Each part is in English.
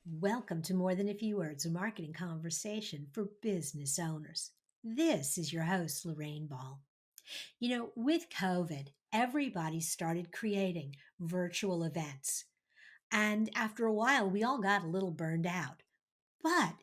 Welcome to More Than a Few Words, a marketing conversation for business owners. This is your host, Lorraine Ball. With COVID, everybody started creating virtual events. And after a while, we all got a little burned out. But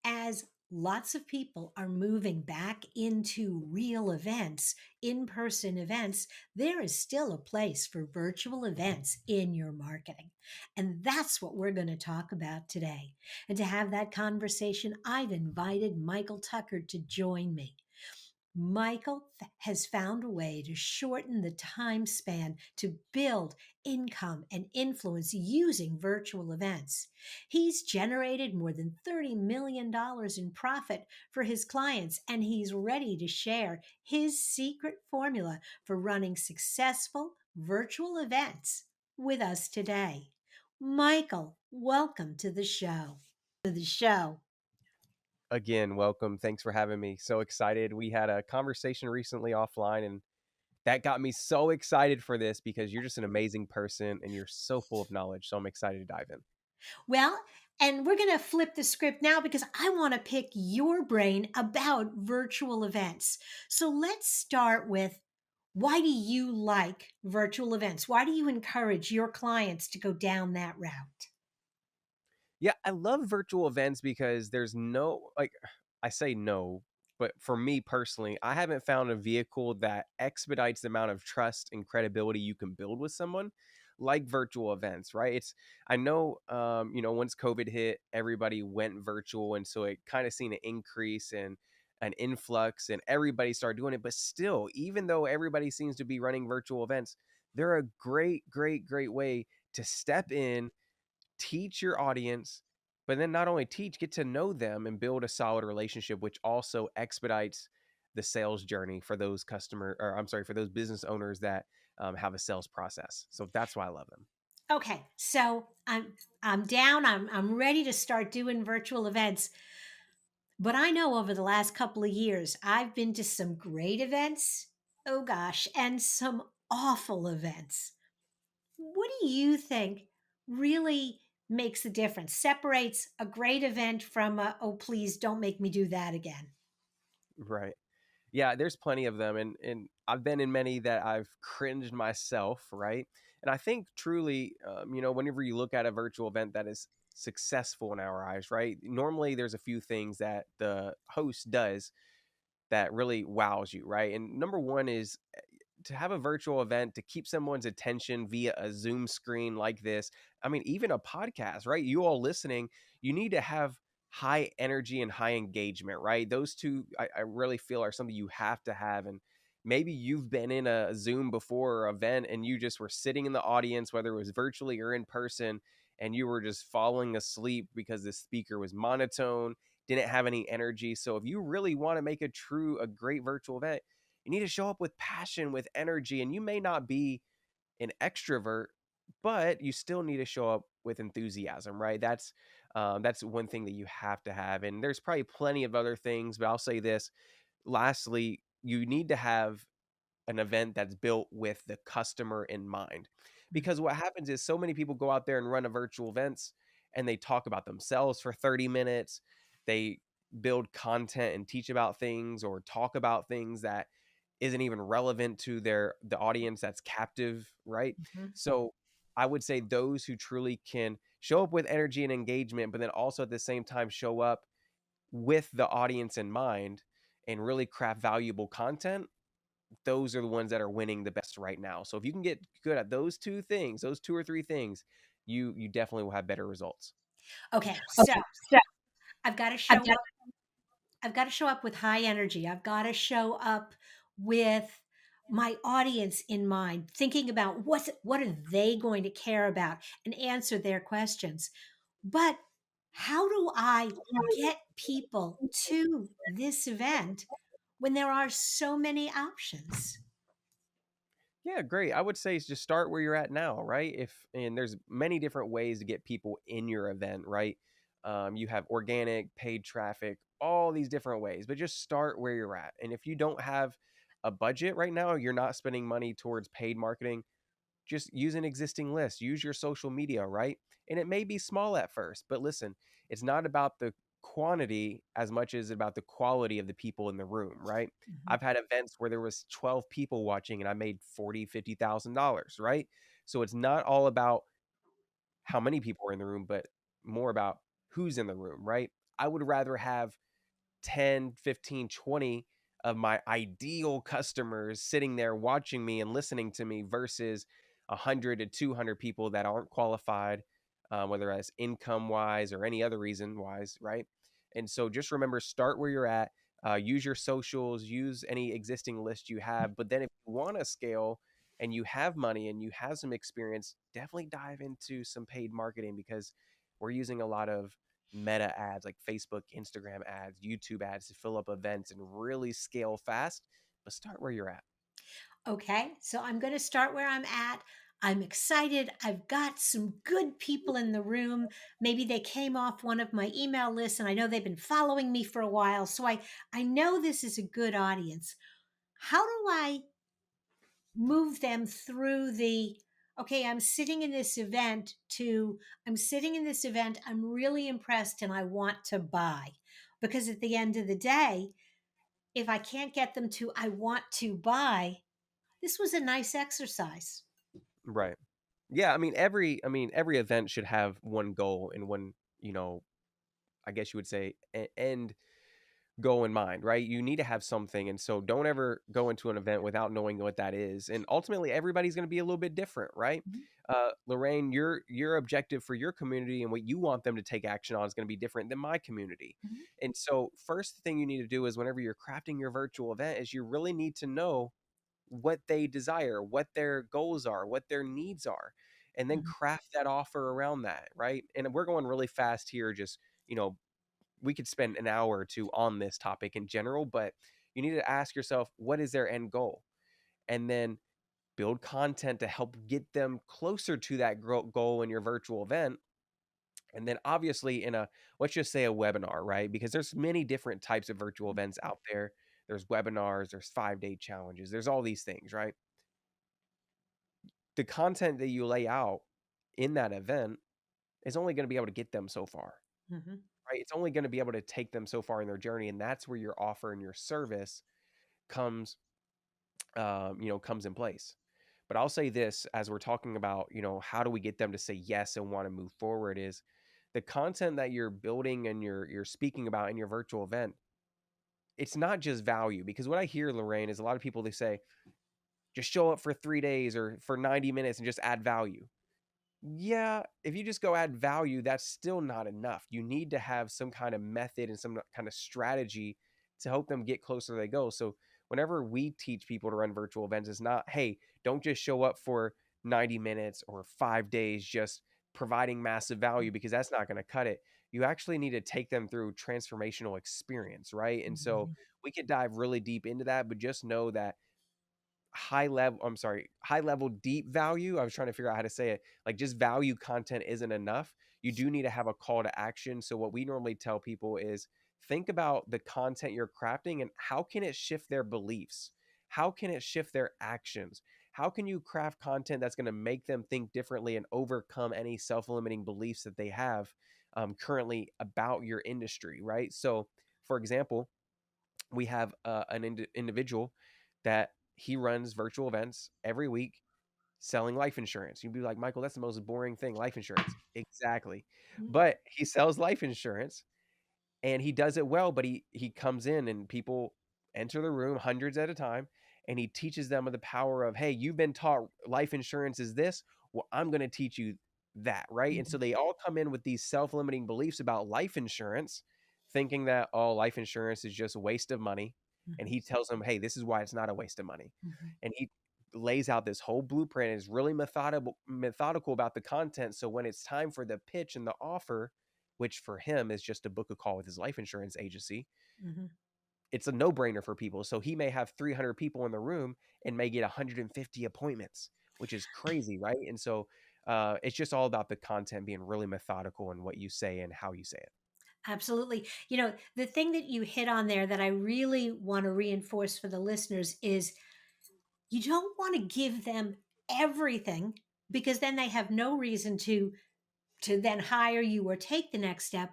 as lots of people are moving back into real events, in person events, there is still a place for virtual events in your marketing. And that's what we're going to talk about today. And to have that conversation, I've invited Michael Tucker to join me. Michael has found a way to shorten the time span to build income and influence using virtual events. He's generated more than $30 million in profit for his clients, and he's ready to share his secret formula for running successful virtual events with us today. Michael, welcome to the show. Again, welcome. Thanks for having me. So excited. We had a conversation recently offline, and that got me so excited for this because you're just an amazing person and you're so full of knowledge. So I'm excited to dive in. Well, and we're going to flip the script now because I want to pick your brain about virtual events. So let's start with, why do you like virtual events? Why do you encourage your clients to go down that route? Yeah, I love virtual events because there's no, like, I say no, but for me personally, I haven't found a vehicle that expedites the amount of trust and credibility you can build with someone like virtual events, right? I know, once COVID hit, everybody went virtual. And so it kind of seen an increase and an influx and everybody started doing it. But still, even though everybody seems to be running virtual events, they're a great, great, great way to step in, teach your audience, but then not only teach, get to know them and build a solid relationship, which also expedites the sales journey for those for those business owners that have a sales process. So that's why I love them. Okay, so I'm down. I'm ready to start doing virtual events. But I know over the last couple of years, I've been to some great events. Oh gosh, and some awful events. What do you think really makes a difference, separates a great event from a, oh, please don't make me do that again? Right. Yeah, there's plenty of them, and I've been in many that I've cringed myself, right? And I think truly, whenever you look at a virtual event that is successful in our eyes, right? Normally, there's a few things that the host does that really wows you, right? And number one is to have a virtual event to keep someone's attention via a Zoom screen like this. I mean, even a podcast, right? You all listening, you need to have high energy and high engagement, right? Those two, I really feel are something you have to have. And maybe you've been in a Zoom before or event and you just were sitting in the audience, whether it was virtually or in person, and you were just falling asleep because the speaker was monotone, didn't have any energy. So if you really want to make a great virtual event, you need to show up with passion, with energy, and you may not be an extrovert, but you still need to show up with enthusiasm, right? That's one thing that you have to have, and there's probably plenty of other things, but I'll say this. Lastly, you need to have an event that's built with the customer in mind. Because what happens is so many people go out there and run a virtual events and they talk about themselves for 30 minutes. They build content and teach about things or talk about things that isn't even relevant to the audience that's captive, right? Mhm. So I would say those who truly can show up with energy and engagement, but then also at the same time show up with the audience in mind and really craft valuable content, those are the ones that are winning the best right now. So if you can get good at those two things, those two or three things, you definitely will have better results. Okay, so Okay, so I've got to I've show got up. I've got to show up with high energy. I've got to show up with my audience in mind, thinking about what are they going to care about and answer their questions. But how do I get people to this event when there are so many options? Yeah, great. I would say is just start where you're at now, right? If and there's many different ways to get people in your event, right? You have organic, paid traffic, all these different ways, but just start where you're at. And if you don't have a budget right now, you're not spending money towards paid marketing, just use an existing list, use your social media, right? And it may be small at first, but listen, it's not about the quantity as much as about the quality of the people in the room, right? Mhm. I've had events where there was 12 people watching and I made 40, $50,000, right? So it's not all about how many people are in the room, but more about who's in the room, right? I would rather have 10, 15, 20 of my ideal customers sitting there watching me and listening to me versus 100 to 200 people that aren't qualified, whether that's income wise or any other reason wise, right? And so just remember, start where you're at, use your socials, use any existing list you have. But then if you want to scale and you have money and you have some experience, definitely dive into some paid marketing because we're using a lot of meta ads like Facebook, Instagram ads, YouTube ads to fill up events and really scale fast. But start where you're at. Okay, so I'm going to start where I'm at. I'm excited. I've got some good people in the room. Maybe they came off one of my email lists and I know they've been following me for a while. So I know this is a good audience. How do I move them through the okay, I'm sitting in this event to I'm sitting in this event, I'm really impressed and I want to buy. Because at the end of the day, if I can't get them to I want to buy, this was a nice exercise. Right. Yeah, I mean every event should have one goal and one, you know, I guess you would say end goal in mind, right? You need to have something. And so don't ever go into an event without knowing what that is. And ultimately everybody's going to be a little bit different, right? Mhm, Lorraine, your objective for your community and what you want them to take action on is going to be different than my community. mhm, And so first thing you need to do is whenever you're crafting your virtual event is you really need to know what they desire, what their goals are, what their needs are, and then mhm, craft that offer around that, right? And we're going really fast here, just, you know, we could spend an hour or two on this topic in general, but you need to ask yourself, what is their end goal? And then build content to help get them closer to that goal in your virtual event. And then obviously in a, let's just say a webinar, right? Because there's many different types of virtual events out there. There's webinars, there's 5-day challenges, there's all these things, right? The content that you lay out in that event is only going to be able to get them so far, mhm, right? It's only going to be able to take them so far in their journey. And that's where your offer and your service comes, comes in place. But I'll say this as we're talking about, how do we get them to say yes and want to move forward is the content that you're building and you're speaking about in your virtual event. It's not just value because what I hear, Lorraine, is a lot of people they say just show up for 3 days or for 90 minutes and just add value. Yeah, if you just go add value, that's still not enough. You need to have some kind of method and some kind of strategy to help them get closer they go. So whenever we teach people to run virtual events, it's not, hey, don't just show up for 90 minutes or 5 days just providing massive value because that's not going to cut it. You actually need to take them through transformational experience, right? And so mhm, we could dive really deep into that, but just know that high level deep value, I was trying to figure out how to say it, like just value content isn't enough. You do need to have a call to action. So what we normally tell people is think about the content you're crafting and how can it shift their beliefs, how can it shift their actions, how can you craft content that's going to make them think differently and overcome any self-limiting beliefs that they have currently about your industry, right? So for example, we have individual that he runs virtual events every week selling life insurance. You'd be like, Michael, that's the most boring thing, life insurance. Exactly. mhm, But he sells life insurance and he does it well, but he comes in and people enter the room hundreds at a time and he teaches them of the power of, hey, you've been taught life insurance is this, well, I'm going to teach you that, right? And so mhm, they all come in with these self-limiting beliefs about life insurance, thinking that oh, life insurance is just a waste of money. And mhm, he tells them, hey, this is why it's not a waste of money. mhm. And he lays out this whole blueprint and is really methodical about the content. So when it's time for the pitch and the offer, which for him is just to book a call with his life insurance agency, Mhm. it's a no-brainer for people. So he may have 300 people in the room and may get 150 appointments, which is crazy, right? And so it's just all about the content being really methodical in what you say and how you say it. Absolutely. The thing that you hit on there that I really want to reinforce for the listeners is you don't want to give them everything because then they have no reason to then hire you or take the next step.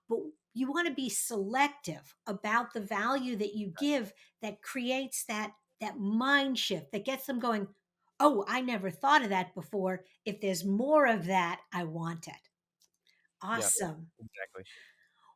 But you want to be selective about the value that you give that creates that mind shift that gets them going, oh, I never thought of that before. If there's more of that, I want it. Yeah, Awesome. exactly.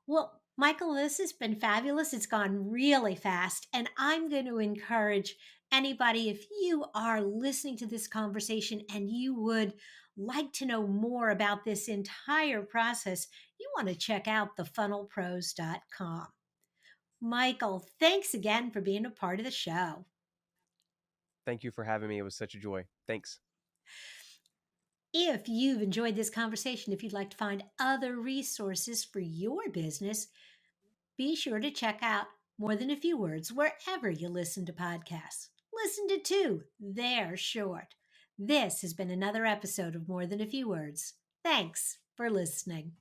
Well, Michael, this has been fabulous. It's gone really fast. And I'm going to encourage anybody, if you are listening to this conversation and you would like to know more about this entire process, you want to check out thefunnelpros.com. Michael, thanks again for being a part of the show. Thank you for having me. It was such a joy. Thanks. If you've enjoyed this conversation, if you'd like to find other resources for your business, be sure to check out More Than a Few Words wherever you listen to podcasts. Listen to two, they're short. This has been another episode of More Than a Few Words. Thanks for listening.